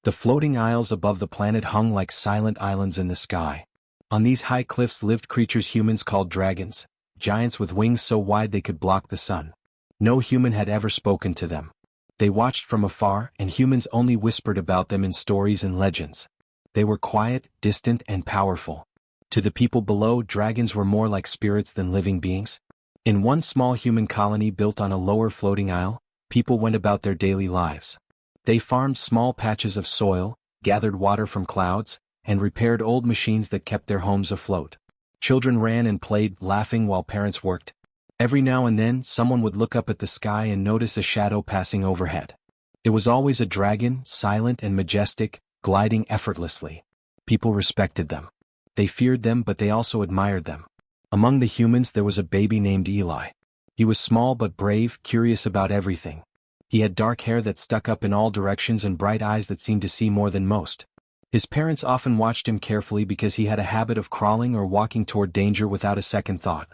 The floating isles above the planet hung like silent islands in the sky. On these high cliffs lived creatures humans called dragons, giants with wings so wide they could block the sun. No human had ever spoken to them. They watched from afar, and humans only whispered about them in stories and legends. They were quiet, distant, and powerful. To the people below, dragons were more like spirits than living beings. In one small human colony built on a lower floating isle, people went about their daily lives. They farmed small patches of soil, gathered water from clouds, and repaired old machines that kept their homes afloat. Children ran and played, laughing while parents worked. Every now and then, someone would look up at the sky and notice a shadow passing overhead. It was always a dragon, silent and majestic, gliding effortlessly. People respected them. They feared them, but they also admired them. Among the humans there was a baby named Eli. He was small but brave, curious about everything. He had dark hair that stuck up in all directions and bright eyes that seemed to see more than most. His parents often watched him carefully because he had a habit of crawling or walking toward danger without a second thought.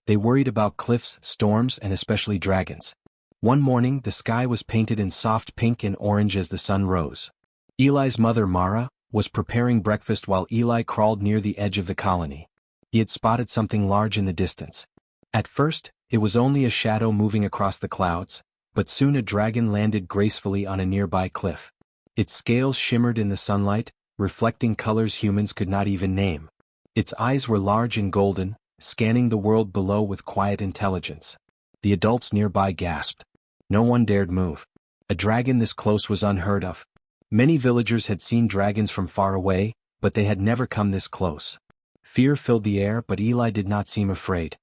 They worried about cliffs, storms, and especially dragons. One morning, the sky was painted in soft pink and orange as the sun rose. Eli's mother, Mara, was preparing breakfast while Eli crawled near the edge of the colony. He had spotted something large in the distance. At first, it was only a shadow moving across the clouds, but soon a dragon landed gracefully on a nearby cliff. Its scales shimmered in the sunlight, reflecting colors humans could not even name. Its eyes were large and golden, scanning the world below with quiet intelligence. The adults nearby gasped. No one dared move. A dragon this close was unheard of. Many villagers had seen dragons from far away, but they had never come this close. Fear filled the air, but Eli did not seem afraid.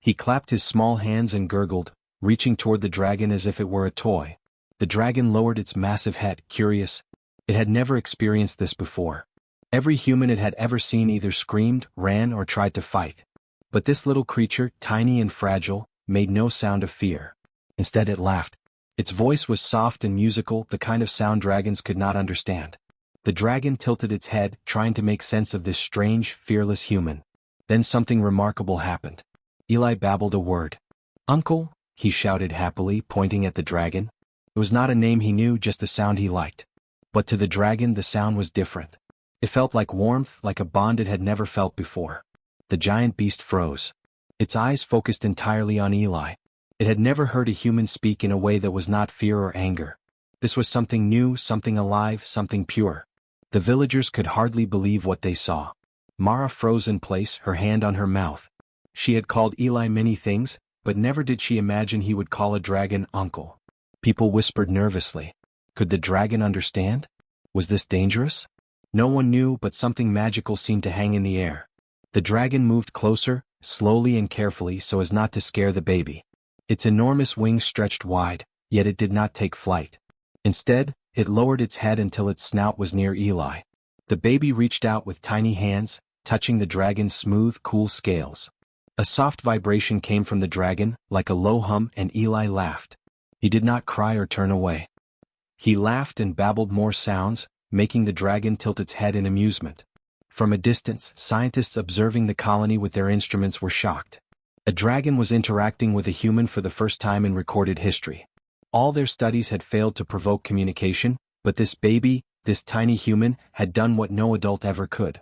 He clapped his small hands and gurgled, reaching toward the dragon as if it were a toy. The dragon lowered its massive head, curious. It had never experienced this before. Every human it had ever seen either screamed, ran, or tried to fight. But this little creature, tiny and fragile, made no sound of fear. Instead it laughed. Its voice was soft and musical, the kind of sound dragons could not understand. The dragon tilted its head, trying to make sense of this strange, fearless human. Then something remarkable happened. Eli babbled a word. "Uncle," he shouted happily, pointing at the dragon. It was not a name he knew, just a sound he liked. But to the dragon the sound was different. It felt like warmth, like a bond it had never felt before. The giant beast froze. Its eyes focused entirely on Eli. It had never heard a human speak in a way that was not fear or anger. This was something new, something alive, something pure. The villagers could hardly believe what they saw. Mara froze in place, her hand on her mouth. She had called Eli many things, but never did she imagine he would call a dragon uncle. People whispered nervously. Could the dragon understand? Was this dangerous? No one knew, but something magical seemed to hang in the air. The dragon moved closer, slowly and carefully so as not to scare the baby. Its enormous wings stretched wide, yet it did not take flight. Instead, it lowered its head until its snout was near Eli. The baby reached out with tiny hands, touching the dragon's smooth, cool scales. A soft vibration came from the dragon, like a low hum, and Eli laughed. He did not cry or turn away. He laughed and babbled more sounds, making the dragon tilt its head in amusement. From a distance, scientists observing the colony with their instruments were shocked. A dragon was interacting with a human for the first time in recorded history. All their studies had failed to provoke communication, but this baby, this tiny human, had done what no adult ever could.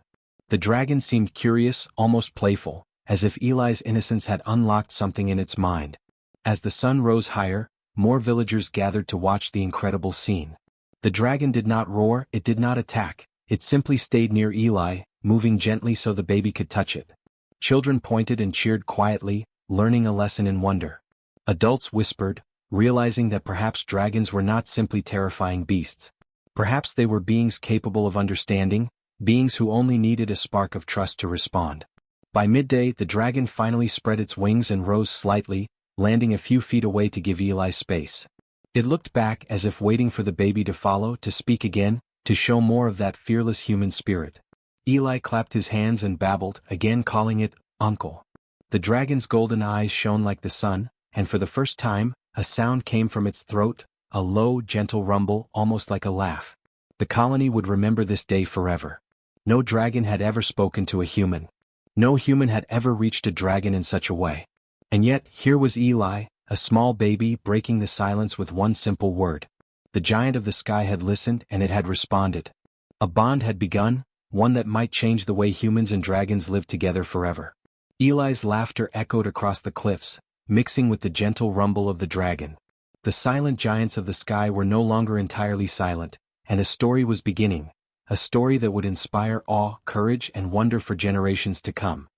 The dragon seemed curious, almost playful, as if Eli's innocence had unlocked something in its mind. As the sun rose higher, more villagers gathered to watch the incredible scene. The dragon did not roar, it did not attack, it simply stayed near Eli, moving gently so the baby could touch it. Children pointed and cheered quietly, learning a lesson in wonder. Adults whispered, realizing that perhaps dragons were not simply terrifying beasts. Perhaps they were beings capable of understanding, beings who only needed a spark of trust to respond. By midday, the dragon finally spread its wings and rose slightly, landing a few feet away to give Eli space. It looked back as if waiting for the baby to follow, to speak again, to show more of that fearless human spirit. Eli clapped his hands and babbled, again calling it, "Uncle." The dragon's golden eyes shone like the sun, and for the first time, a sound came from its throat, a low, gentle rumble, almost like a laugh. The colony would remember this day forever. No dragon had ever spoken to a human. No human had ever reached a dragon in such a way. And yet, here was Eli, a small baby, breaking the silence with one simple word. The giant of the sky had listened and it had responded. A bond had begun, one that might change the way humans and dragons live together forever. Eli's laughter echoed across the cliffs, mixing with the gentle rumble of the dragon. The silent giants of the sky were no longer entirely silent, and a story was beginning, a story that would inspire awe, courage, and wonder for generations to come.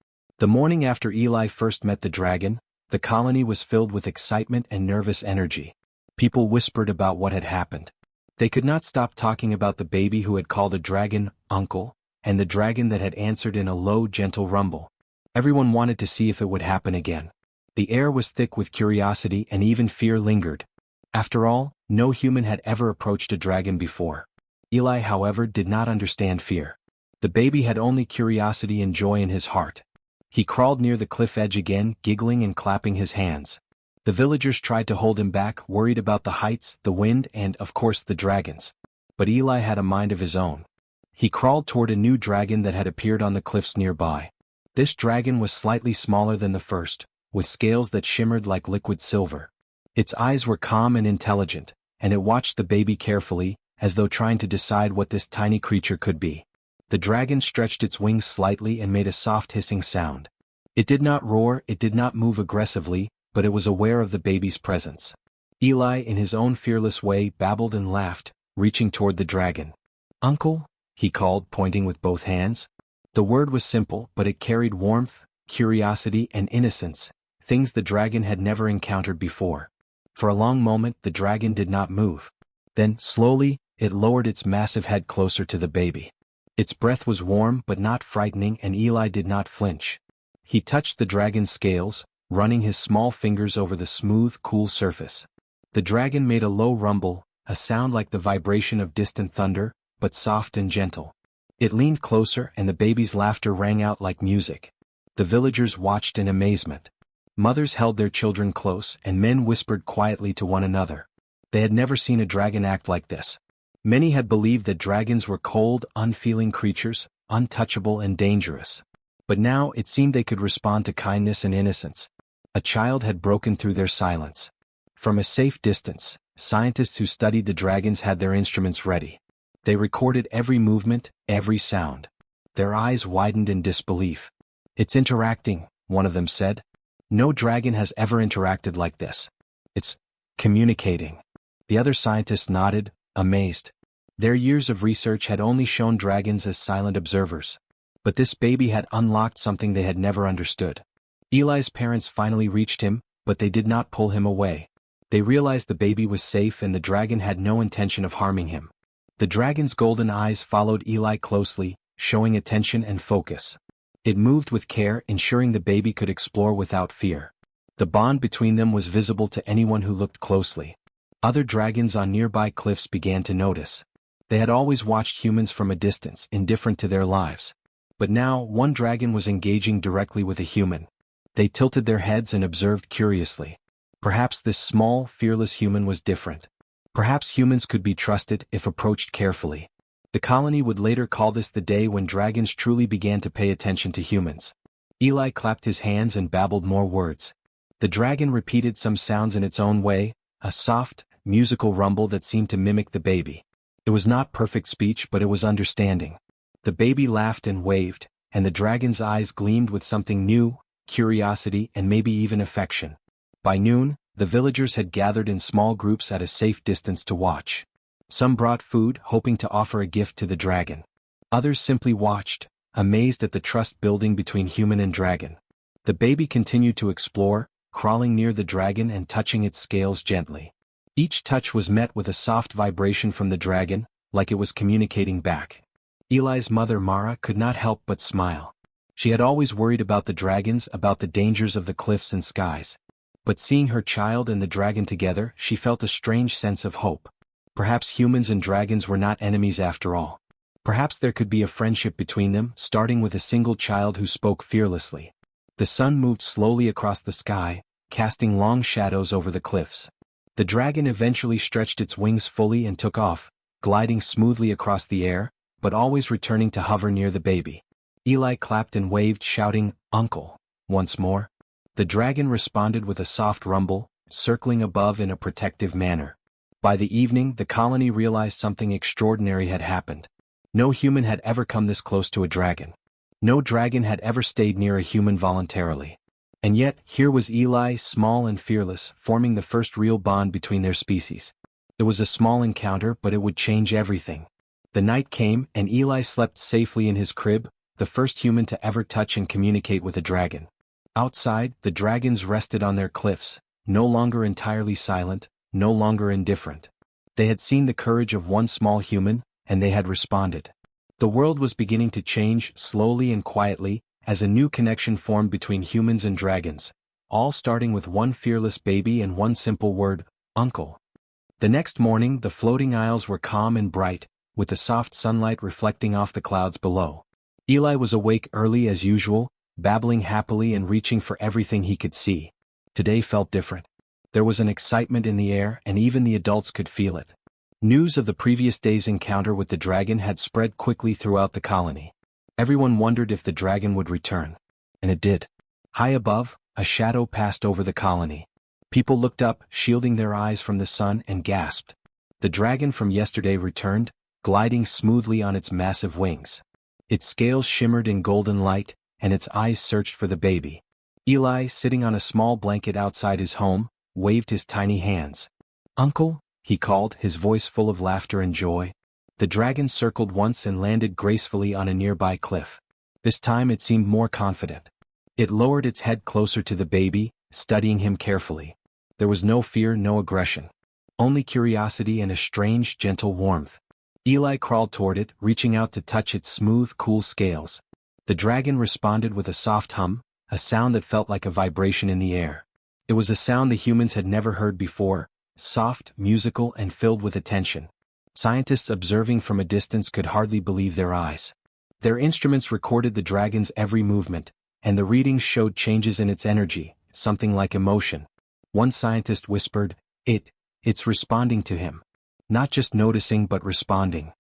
The morning after Eli first met the dragon, the colony was filled with excitement and nervous energy. People whispered about what had happened. They could not stop talking about the baby who had called a dragon uncle, and the dragon that had answered in a low, gentle rumble. Everyone wanted to see if it would happen again. The air was thick with curiosity and even fear lingered. After all, no human had ever approached a dragon before. Eli, however, did not understand fear. The baby had only curiosity and joy in his heart. He crawled near the cliff edge again, giggling and clapping his hands. The villagers tried to hold him back, worried about the heights, the wind, and, of course, the dragons. But Eli had a mind of his own. He crawled toward a new dragon that had appeared on the cliffs nearby. This dragon was slightly smaller than the first, with scales that shimmered like liquid silver. Its eyes were calm and intelligent, and it watched the baby carefully, as though trying to decide what this tiny creature could be. The dragon stretched its wings slightly and made a soft hissing sound. It did not roar, it did not move aggressively, but it was aware of the baby's presence. Eli, in his own fearless way, babbled and laughed, reaching toward the dragon. "Uncle?" he called, pointing with both hands. The word was simple, but it carried warmth, curiosity, and innocence, things the dragon had never encountered before. For a long moment the dragon did not move. Then, slowly, it lowered its massive head closer to the baby. Its breath was warm but not frightening, and Eli did not flinch. He touched the dragon's scales, running his small fingers over the smooth, cool surface. The dragon made a low rumble, a sound like the vibration of distant thunder, but soft and gentle. It leaned closer and the baby's laughter rang out like music. The villagers watched in amazement. Mothers held their children close and men whispered quietly to one another. They had never seen a dragon act like this. Many had believed that dragons were cold, unfeeling creatures, untouchable and dangerous. But now it seemed they could respond to kindness and innocence. A child had broken through their silence. From a safe distance, scientists who studied the dragons had their instruments ready. They recorded every movement, every sound. Their eyes widened in disbelief. "It's interacting," one of them said. "No dragon has ever interacted like this. It's communicating." The other scientists nodded, amazed. Their years of research had only shown dragons as silent observers. But this baby had unlocked something they had never understood. Eli's parents finally reached him, but they did not pull him away. They realized the baby was safe and the dragon had no intention of harming him. The dragon's golden eyes followed Eli closely, showing attention and focus. It moved with care, ensuring the baby could explore without fear. The bond between them was visible to anyone who looked closely. Other dragons on nearby cliffs began to notice. They had always watched humans from a distance, indifferent to their lives. But now, one dragon was engaging directly with a human. They tilted their heads and observed curiously. Perhaps this small, fearless human was different. Perhaps humans could be trusted if approached carefully. The colony would later call this the day when dragons truly began to pay attention to humans. Eli clapped his hands and babbled more words. The dragon repeated some sounds in its own way, a soft, musical rumble that seemed to mimic the baby. It was not perfect speech, but it was understanding. The baby laughed and waved, and the dragon's eyes gleamed with something new, curiosity and maybe even affection. By noon, the villagers had gathered in small groups at a safe distance to watch. Some brought food, hoping to offer a gift to the dragon. Others simply watched, amazed at the trust building between human and dragon. The baby continued to explore, crawling near the dragon and touching its scales gently. Each touch was met with a soft vibration from the dragon, like it was communicating back. Eli's mother Mara could not help but smile. She had always worried about the dragons, about the dangers of the cliffs and skies. But seeing her child and the dragon together, she felt a strange sense of hope. Perhaps humans and dragons were not enemies after all. Perhaps there could be a friendship between them, starting with a single child who spoke fearlessly. The sun moved slowly across the sky, casting long shadows over the cliffs. The dragon eventually stretched its wings fully and took off, gliding smoothly across the air, but always returning to hover near the baby. Eli clapped and waved, shouting, "Uncle," once more. The dragon responded with a soft rumble, circling above in a protective manner. By the evening, the colony realized something extraordinary had happened. No human had ever come this close to a dragon. No dragon had ever stayed near a human voluntarily. And yet, here was Eli, small and fearless, forming the first real bond between their species. It was a small encounter, but it would change everything. The night came, and Eli slept safely in his crib, the first human to ever touch and communicate with a dragon. Outside, the dragons rested on their cliffs, no longer entirely silent, no longer indifferent. They had seen the courage of one small human, and they had responded. The world was beginning to change, slowly and quietly, as a new connection formed between humans and dragons, all starting with one fearless baby and one simple word, uncle. The next morning, the floating isles were calm and bright, with the soft sunlight reflecting off the clouds below. Eli was awake early as usual, babbling happily and reaching for everything he could see. Today felt different. There was an excitement in the air, and even the adults could feel it. News of the previous day's encounter with the dragon had spread quickly throughout the colony. Everyone wondered if the dragon would return. And it did. High above, a shadow passed over the colony. People looked up, shielding their eyes from the sun, and gasped. The dragon from yesterday returned, gliding smoothly on its massive wings. Its scales shimmered in golden light, and its eyes searched for the baby. Eli, sitting on a small blanket outside his home, waved his tiny hands. "Uncle," he called, his voice full of laughter and joy. The dragon circled once and landed gracefully on a nearby cliff. This time it seemed more confident. It lowered its head closer to the baby, studying him carefully. There was no fear, no aggression. Only curiosity and a strange, gentle warmth. Eli crawled toward it, reaching out to touch its smooth, cool scales. The dragon responded with a soft hum, a sound that felt like a vibration in the air. It was a sound the humans had never heard before, soft, musical, and filled with attention. Scientists observing from a distance could hardly believe their eyes. Their instruments recorded the dragon's every movement, and the readings showed changes in its energy, something like emotion. One scientist whispered, It's responding to him. Not just noticing but responding."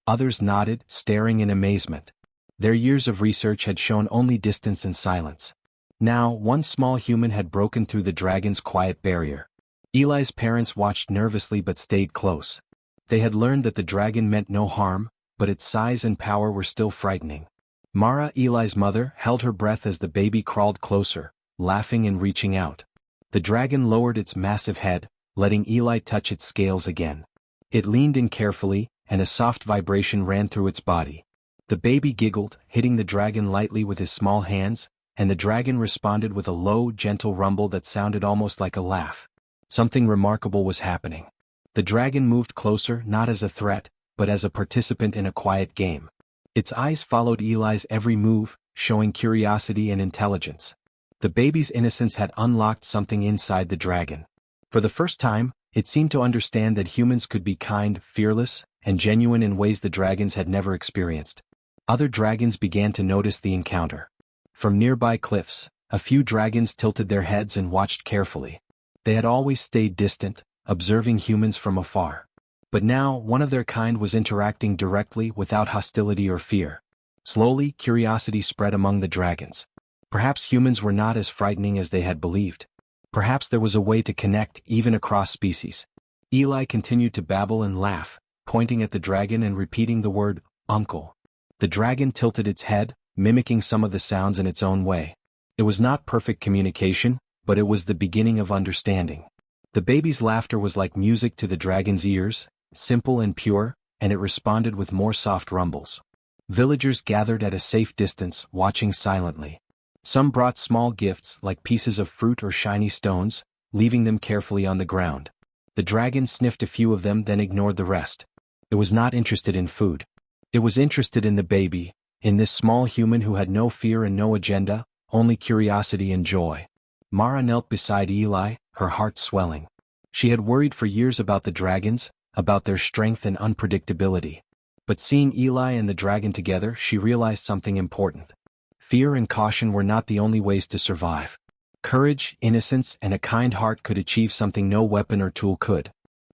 Others nodded, staring in amazement. Their years of research had shown only distance and silence. Now, one small human had broken through the dragon's quiet barrier. Eli's parents watched nervously but stayed close. They had learned that the dragon meant no harm, but its size and power were still frightening. Mara, Eli's mother, held her breath as the baby crawled closer, laughing and reaching out. The dragon lowered its massive head, letting Eli touch its scales again. It leaned in carefully, and a soft vibration ran through its body. The baby giggled, hitting the dragon lightly with his small hands, and the dragon responded with a low, gentle rumble that sounded almost like a laugh. Something remarkable was happening. The dragon moved closer, not as a threat, but as a participant in a quiet game. Its eyes followed Eli's every move, showing curiosity and intelligence. The baby's innocence had unlocked something inside the dragon. For the first time, it seemed to understand that humans could be kind, fearless, and genuine in ways the dragons had never experienced. Other dragons began to notice the encounter. From nearby cliffs, a few dragons tilted their heads and watched carefully. They had always stayed distant, observing humans from afar. But now, one of their kind was interacting directly without hostility or fear. Slowly, curiosity spread among the dragons. Perhaps humans were not as frightening as they had believed. Perhaps there was a way to connect, even across species. Eli continued to babble and laugh, pointing at the dragon and repeating the word, "Uncle." The dragon tilted its head, mimicking some of the sounds in its own way. It was not perfect communication, but it was the beginning of understanding. The baby's laughter was like music to the dragon's ears, simple and pure, and it responded with more soft rumbles. Villagers gathered at a safe distance, watching silently. Some brought small gifts like pieces of fruit or shiny stones, leaving them carefully on the ground. The dragon sniffed a few of them, then ignored the rest. It was not interested in food. It was interested in the baby, in this small human who had no fear and no agenda, only curiosity and joy. Mara knelt beside Eli, her heart swelling. She had worried for years about the dragons, about their strength and unpredictability. But seeing Eli and the dragon together, she realized something important. Fear and caution were not the only ways to survive. Courage, innocence, and a kind heart could achieve something no weapon or tool could.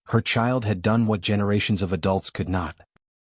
Her child had done what generations of adults could not.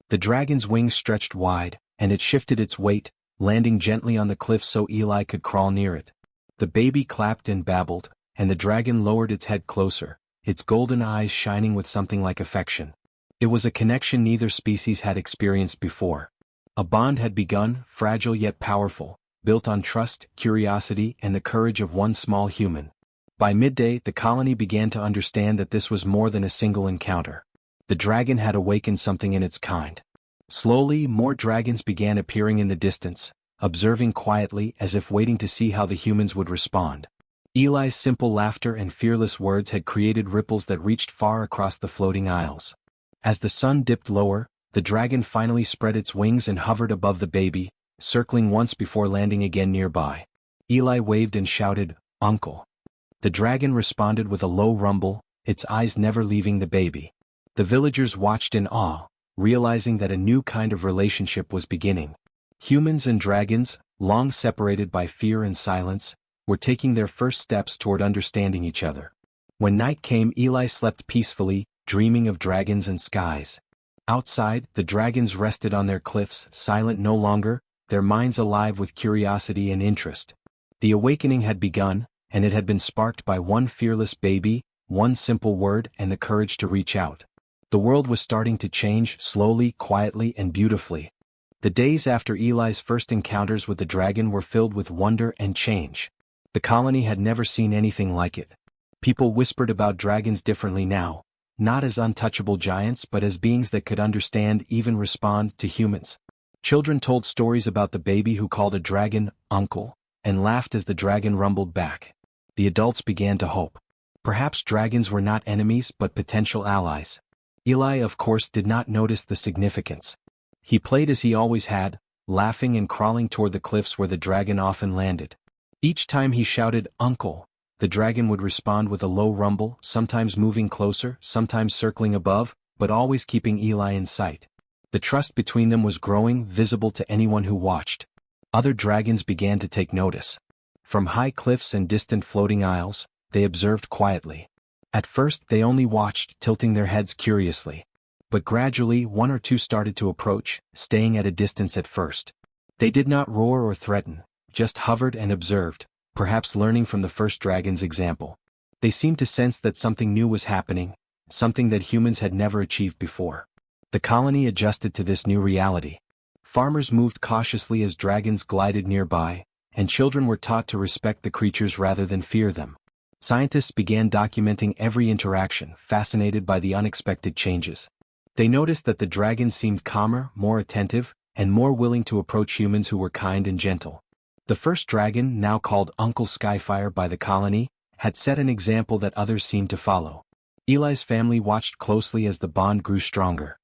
The dragon's wings stretched wide, and it shifted its weight, landing gently on the cliff so Eli could crawl near it. The baby clapped and babbled, and the dragon lowered its head closer, its golden eyes shining with something like affection. It was a connection neither species had experienced before. A bond had begun, fragile yet powerful, built on trust, curiosity, and the courage of one small human. By midday, the colony began to understand that this was more than a single encounter. The dragon had awakened something in its kind. Slowly, more dragons began appearing in the distance, observing quietly as if waiting to see how the humans would respond. Eli's simple laughter and fearless words had created ripples that reached far across the floating isles. As the sun dipped lower, the dragon finally spread its wings and hovered above the baby, circling once before landing again nearby. Eli waved and shouted, "Uncle." The dragon responded with a low rumble, its eyes never leaving the baby. The villagers watched in awe, realizing that a new kind of relationship was beginning. Humans and dragons, long separated by fear and silence, were taking their first steps toward understanding each other. When night came, Eli slept peacefully, dreaming of dragons and skies. Outside, the dragons rested on their cliffs, silent no longer, their minds alive with curiosity and interest. The awakening had begun, and it had been sparked by one fearless baby, one simple word, and the courage to reach out. The world was starting to change, slowly, quietly, and beautifully. The days after Eli's first encounters with the dragon were filled with wonder and change. The colony had never seen anything like it. People whispered about dragons differently now, not as untouchable giants but as beings that could understand, even respond, to humans. Children told stories about the baby who called a dragon, "Uncle," and laughed as the dragon rumbled back. The adults began to hope. Perhaps dragons were not enemies but potential allies. Eli, of course, did not notice the significance. He played as he always had, laughing and crawling toward the cliffs where the dragon often landed. Each time he shouted, "Uncle," the dragon would respond with a low rumble, sometimes moving closer, sometimes circling above, but always keeping Eli in sight. The trust between them was growing, visible to anyone who watched. Other dragons began to take notice. From high cliffs and distant floating isles, they observed quietly. At first they only watched, tilting their heads curiously. But gradually one or two started to approach, staying at a distance at first. They did not roar or threaten, just hovered and observed, perhaps learning from the first dragon's example. They seemed to sense that something new was happening, something that humans had never achieved before. The colony adjusted to this new reality. Farmers moved cautiously as dragons glided nearby, and children were taught to respect the creatures rather than fear them. Scientists began documenting every interaction, fascinated by the unexpected changes. They noticed that the dragons seemed calmer, more attentive, and more willing to approach humans who were kind and gentle. The first dragon, now called Uncle Skyfire by the colony, had set an example that others seemed to follow. Eli's family watched closely as the bond grew stronger.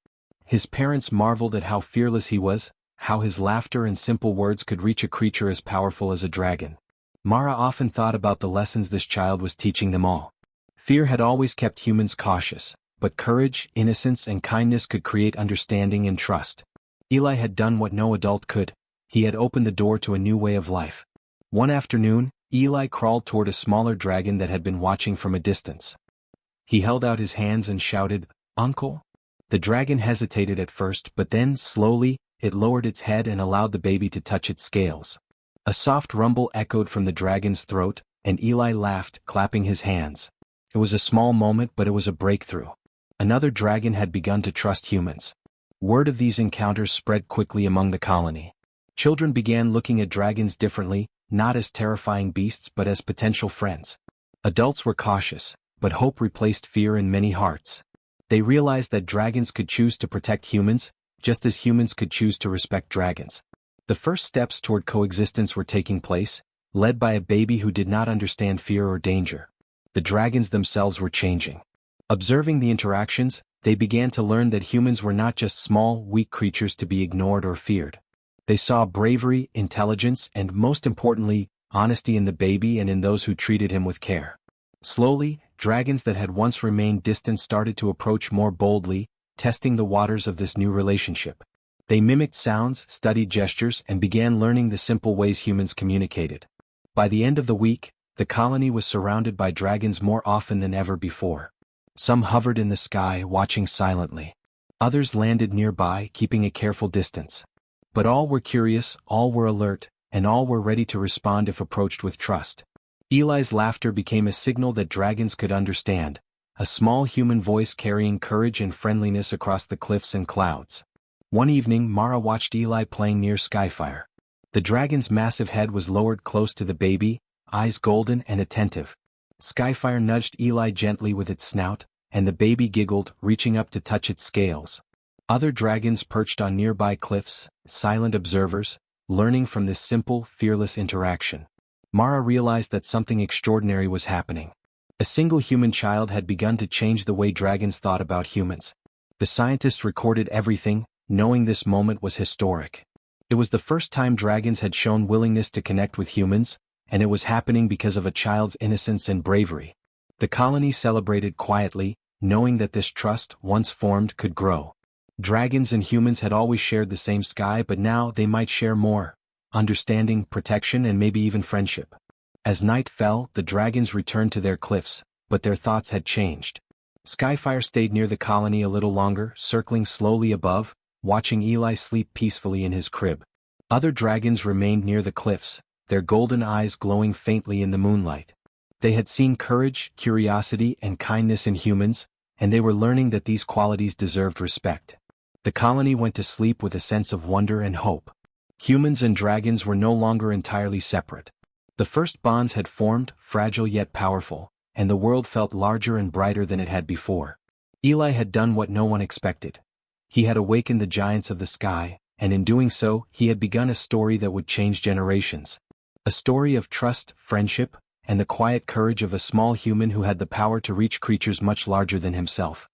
His parents marveled at how fearless he was, how his laughter and simple words could reach a creature as powerful as a dragon. Mara often thought about the lessons this child was teaching them all. Fear had always kept humans cautious, but courage, innocence, and kindness could create understanding and trust. Eli had done what no adult could. He had opened the door to a new way of life. One afternoon, Eli crawled toward a smaller dragon that had been watching from a distance. He held out his hands and shouted, "Uncle?" The dragon hesitated at first, but then, slowly, it lowered its head and allowed the baby to touch its scales. A soft rumble echoed from the dragon's throat, and Eli laughed, clapping his hands. It was a small moment, but it was a breakthrough. Another dragon had begun to trust humans. Word of these encounters spread quickly among the colony. Children began looking at dragons differently, not as terrifying beasts but as potential friends. Adults were cautious, but hope replaced fear in many hearts. They realized that dragons could choose to protect humans, just as humans could choose to respect dragons. The first steps toward coexistence were taking place, led by a baby who did not understand fear or danger. The dragons themselves were changing. Observing the interactions, they began to learn that humans were not just small, weak creatures to be ignored or feared. They saw bravery, intelligence, and most importantly, honesty in the baby and in those who treated him with care. Slowly, dragons that had once remained distant started to approach more boldly, testing the waters of this new relationship. They mimicked sounds, studied gestures, and began learning the simple ways humans communicated. By the end of the week, the colony was surrounded by dragons more often than ever before. Some hovered in the sky, watching silently. Others landed nearby, keeping a careful distance. But all were curious, all were alert, and all were ready to respond if approached with trust. Eli's laughter became a signal that dragons could understand, a small human voice carrying courage and friendliness across the cliffs and clouds. One evening, Mara watched Eli playing near Skyfire. The dragon's massive head was lowered close to the baby, eyes golden and attentive. Skyfire nudged Eli gently with its snout, and the baby giggled, reaching up to touch its scales. Other dragons perched on nearby cliffs, silent observers, learning from this simple, fearless interaction. Mara realized that something extraordinary was happening. A single human child had begun to change the way dragons thought about humans. The scientists recorded everything, knowing this moment was historic. It was the first time dragons had shown willingness to connect with humans, and it was happening because of a child's innocence and bravery. The colony celebrated quietly, knowing that this trust, once formed, could grow. Dragons and humans had always shared the same sky, but now they might share more: understanding, protection, and maybe even friendship. As night fell, the dragons returned to their cliffs, but their thoughts had changed. Skyfire stayed near the colony a little longer, circling slowly above, watching Eli sleep peacefully in his crib. Other dragons remained near the cliffs, their golden eyes glowing faintly in the moonlight. They had seen courage, curiosity, and kindness in humans, and they were learning that these qualities deserved respect. The colony went to sleep with a sense of wonder and hope. Humans and dragons were no longer entirely separate. The first bonds had formed, fragile yet powerful, and the world felt larger and brighter than it had before. Eli had done what no one expected. He had awakened the giants of the sky, and in doing so, he had begun a story that would change generations. A story of trust, friendship, and the quiet courage of a small human who had the power to reach creatures much larger than himself.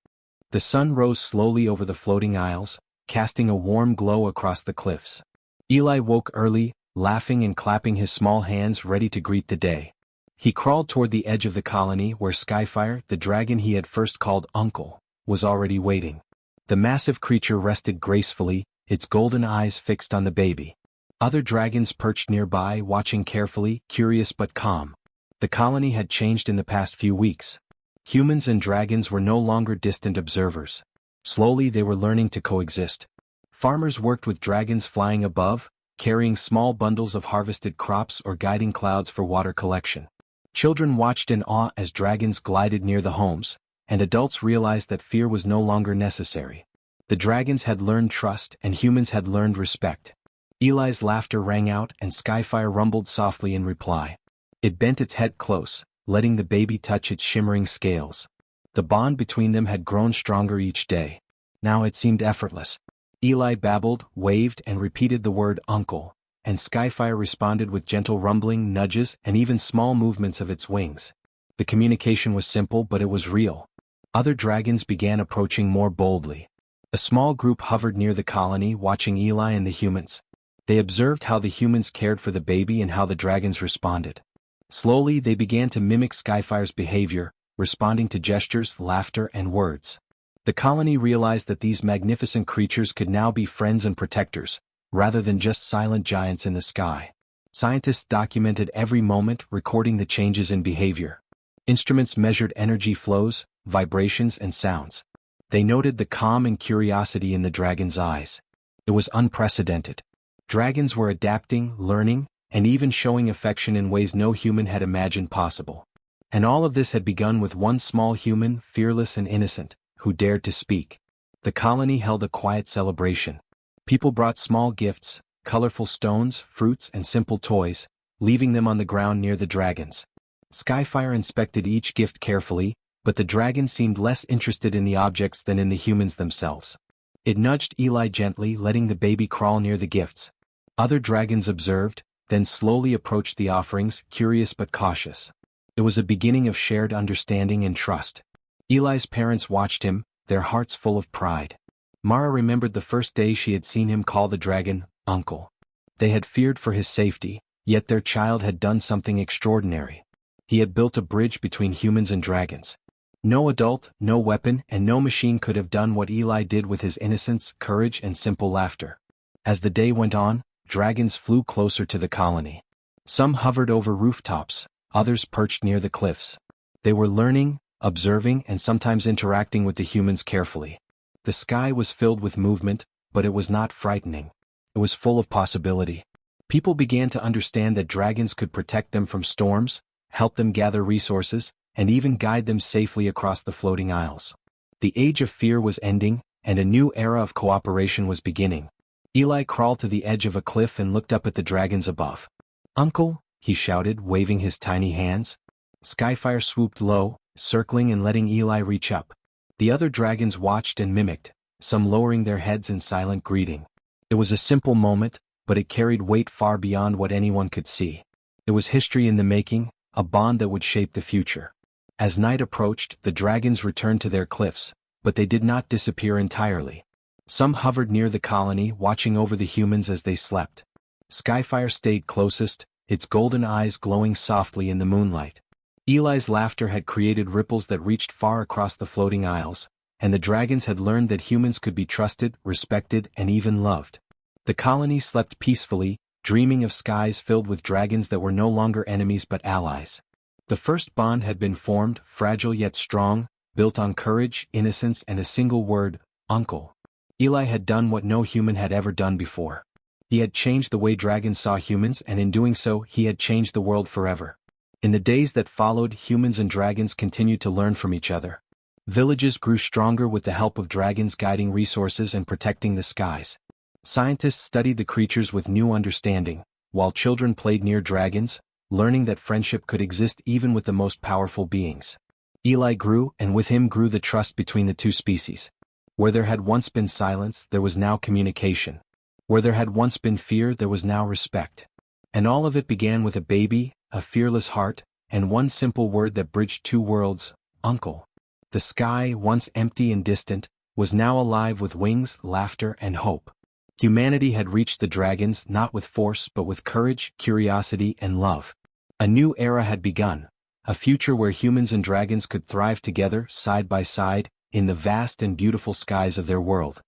The sun rose slowly over the floating isles, casting a warm glow across the cliffs. Eli woke early, laughing and clapping his small hands ready to greet the day. He crawled toward the edge of the colony where Skyfire, the dragon he had first called Uncle, was already waiting. The massive creature rested gracefully, its golden eyes fixed on the baby. Other dragons perched nearby, watching carefully, curious but calm. The colony had changed in the past few weeks. Humans and dragons were no longer distant observers. Slowly they were learning to coexist. Farmers worked with dragons flying above, carrying small bundles of harvested crops or guiding clouds for water collection. Children watched in awe as dragons glided near the homes, and adults realized that fear was no longer necessary. The dragons had learned trust and humans had learned respect. Eli's laughter rang out and Skyfire rumbled softly in reply. It bent its head close, letting the baby touch its shimmering scales. The bond between them had grown stronger each day. Now it seemed effortless. Eli babbled, waved, and repeated the word uncle, and Skyfire responded with gentle rumbling, nudges, and even small movements of its wings. The communication was simple, but it was real. Other dragons began approaching more boldly. A small group hovered near the colony, watching Eli and the humans. They observed how the humans cared for the baby and how the dragons responded. Slowly they began to mimic Skyfire's behavior, responding to gestures, laughter, and words. The colony realized that these magnificent creatures could now be friends and protectors, rather than just silent giants in the sky. Scientists documented every moment, recording the changes in behavior. Instruments measured energy flows, vibrations, and sounds. They noted the calm and curiosity in the dragon's eyes. It was unprecedented. Dragons were adapting, learning, and even showing affection in ways no human had imagined possible. And all of this had begun with one small human, fearless and innocent, who dared to speak. The colony held a quiet celebration. People brought small gifts, colorful stones, fruits, and simple toys, leaving them on the ground near the dragons. Skyfire inspected each gift carefully, but the dragon seemed less interested in the objects than in the humans themselves. It nudged Eli gently, letting the baby crawl near the gifts. Other dragons observed, then slowly approached the offerings, curious but cautious. It was a beginning of shared understanding and trust. Eli's parents watched him, their hearts full of pride. Mara remembered the first day she had seen him call the dragon, Uncle. They had feared for his safety, yet their child had done something extraordinary. He had built a bridge between humans and dragons. No adult, no weapon, and no machine could have done what Eli did with his innocence, courage, and simple laughter. As the day went on, dragons flew closer to the colony. Some hovered over rooftops, others perched near the cliffs. They were learning, observing, and sometimes interacting with the humans carefully. The sky was filled with movement, but it was not frightening. It was full of possibility. People began to understand that dragons could protect them from storms, help them gather resources, and even guide them safely across the floating isles. The age of fear was ending, and a new era of cooperation was beginning. Eli crawled to the edge of a cliff and looked up at the dragons above. "Uncle," he shouted, waving his tiny hands. Skyfire swooped low, circling and letting Eli reach up. The other dragons watched and mimicked, some lowering their heads in silent greeting. It was a simple moment, but it carried weight far beyond what anyone could see. It was history in the making, a bond that would shape the future. As night approached, the dragons returned to their cliffs, but they did not disappear entirely. Some hovered near the colony, watching over the humans as they slept. Skyfire stayed closest, its golden eyes glowing softly in the moonlight. Eli's laughter had created ripples that reached far across the floating isles, and the dragons had learned that humans could be trusted, respected, and even loved. The colony slept peacefully, dreaming of skies filled with dragons that were no longer enemies but allies. The first bond had been formed, fragile yet strong, built on courage, innocence, and a single word, Uncle. Eli had done what no human had ever done before. He had changed the way dragons saw humans, and in doing so, he had changed the world forever. In the days that followed, humans and dragons continued to learn from each other. Villages grew stronger with the help of dragons guiding resources and protecting the skies. Scientists studied the creatures with new understanding, while children played near dragons, learning that friendship could exist even with the most powerful beings. Eli grew, and with him grew the trust between the two species. Where there had once been silence, there was now communication. Where there had once been fear, there was now respect. And all of it began with a baby, a fearless heart, and one simple word that bridged two worlds, Uncle. The sky, once empty and distant, was now alive with wings, laughter, and hope. Humanity had reached the dragons not with force but with courage, curiosity, and love. A new era had begun, a future where humans and dragons could thrive together, side by side, in the vast and beautiful skies of their world.